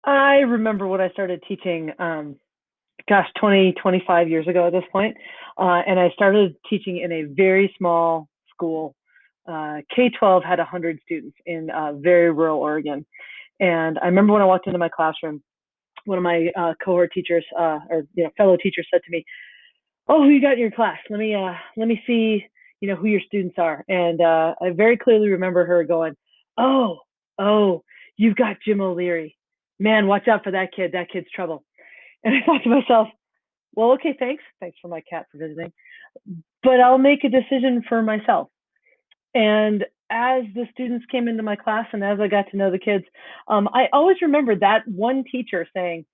I remember when I started teaching, gosh, 20, 25 years ago at this point. And I started teaching in a very small school. K-12 had 100 students in very rural Oregon. And I remember when I walked into my classroom, one of my cohort teachers or fellow teachers said to me, "Oh, who you got in your class? Let me see, who your students are." And I very clearly remember her going, "Oh, oh, you've got Jim O'Leary. Man, watch out for that kid. That kid's trouble." And I thought to myself, well, okay, thanks. Thanks for my cat for visiting. But I'll make a decision for myself. And as the students came into my class and as I got to know the kids, I always remember that one teacher saying,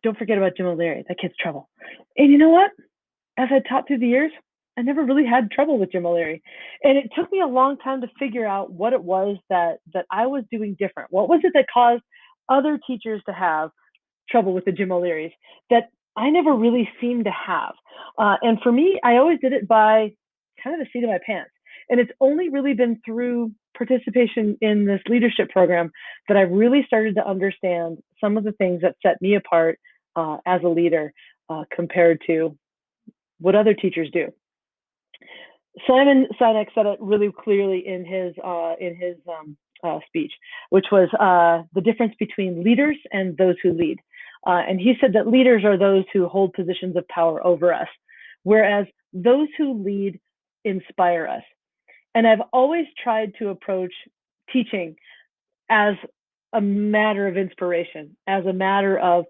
"Don't forget about Jim O'Leary. That kid's trouble." And you know what? As I taught through the years, I never really had trouble with Jim O'Leary. And it took me a long time to figure out what it was that I was doing different. What was it that caused other teachers to have trouble with the Jim O'Learys that I never really seemed to have. And for me, I always did it by kind of the seat of my pants. And it's only really been through participation in this leadership program that I've really started to understand some of the things that set me apart as a leader compared to what other teachers do. Simon Sinek said it really clearly in his speech, which was the difference between leaders and those who lead. And he said that leaders are those who hold positions of power over us, whereas those who lead inspire us. And I've always tried to approach teaching as a matter of inspiration, as a matter of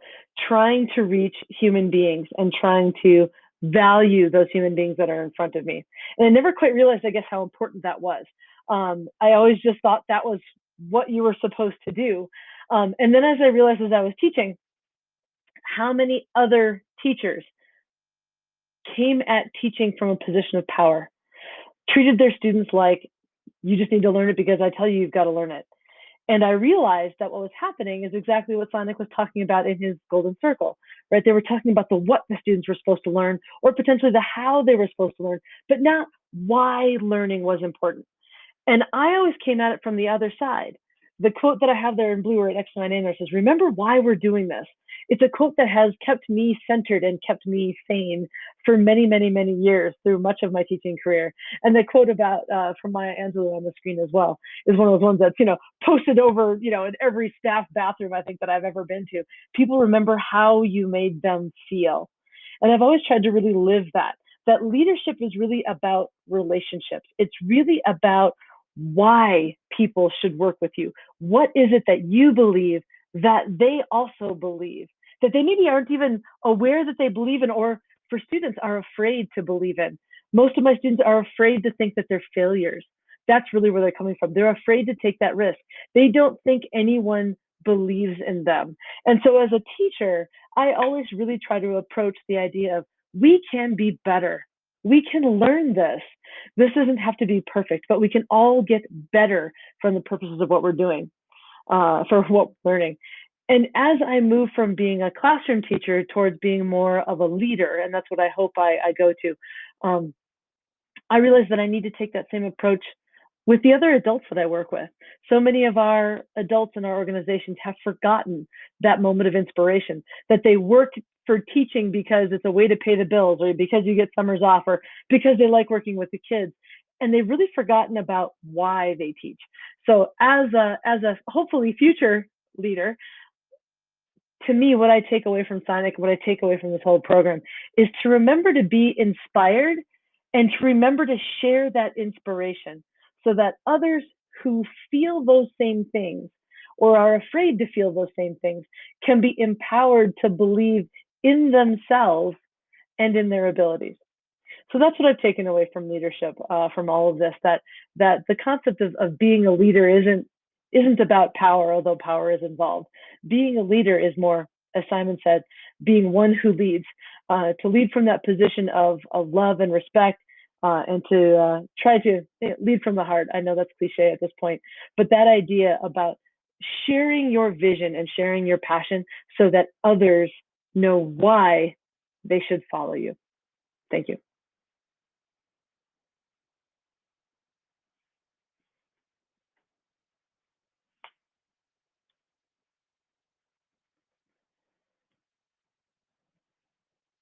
trying to reach human beings and trying to value those human beings that are in front of me. And I never quite realized, I guess, how important that was. I always just thought that was what you were supposed to do. And then as I realized as I was teaching, how many other teachers came at teaching from a position of power, treated their students like, you just need to learn it because I tell you, you've got to learn it. And I realized that what was happening is exactly what Sinek was talking about in his golden circle, right? They were talking about the what the students were supposed to learn, or potentially the how they were supposed to learn, but not why learning was important. And I always came at it from the other side. The quote that I have there in blue or next to my name there says, "Remember why we're doing this." It's a quote that has kept me centered and kept me sane for many, many, many years through much of my teaching career. And the quote about from Maya Angelou on the screen as well is one of those ones that's, posted over, in every staff bathroom I think that I've ever been to. People remember how you made them feel. And I've always tried to really live that leadership is really about relationships. It's really about why people should work with you. What is it that you believe that they also believe, that they maybe aren't even aware that they believe in, or for students are afraid to believe in? Most of my students are afraid to think that they're failures. That's really where they're coming from. They're afraid to take that risk. They don't think anyone believes in them. And so as a teacher, I always really try to approach the idea of, we can be better. We can learn this. This doesn't have to be perfect, but we can all get better from the purposes of what we're doing, for what we're learning. And as I move from being a classroom teacher towards being more of a leader, and that's what I hope I go to, I realized that I need to take that same approach with the other adults that I work with. So many of our adults in our organizations have forgotten that moment of inspiration, that they work for teaching because it's a way to pay the bills, or because you get summers off, or because they like working with the kids. And they've really forgotten about why they teach. So as a hopefully future leader, to me, what I take away from Sonic, what I take away from this whole program, is to remember to be inspired and to remember to share that inspiration so that others who feel those same things or are afraid to feel those same things can be empowered to believe in themselves and in their abilities. So that's what I've taken away from leadership, from all of this, that the concept of being a leader isn't about power, although power is involved. Being a leader is more, as Simon said, being one who leads, to lead from that position of love and respect, and to try to lead from the heart. I know that's cliche at this point, but that idea about sharing your vision and sharing your passion so that others know why they should follow you. Thank you.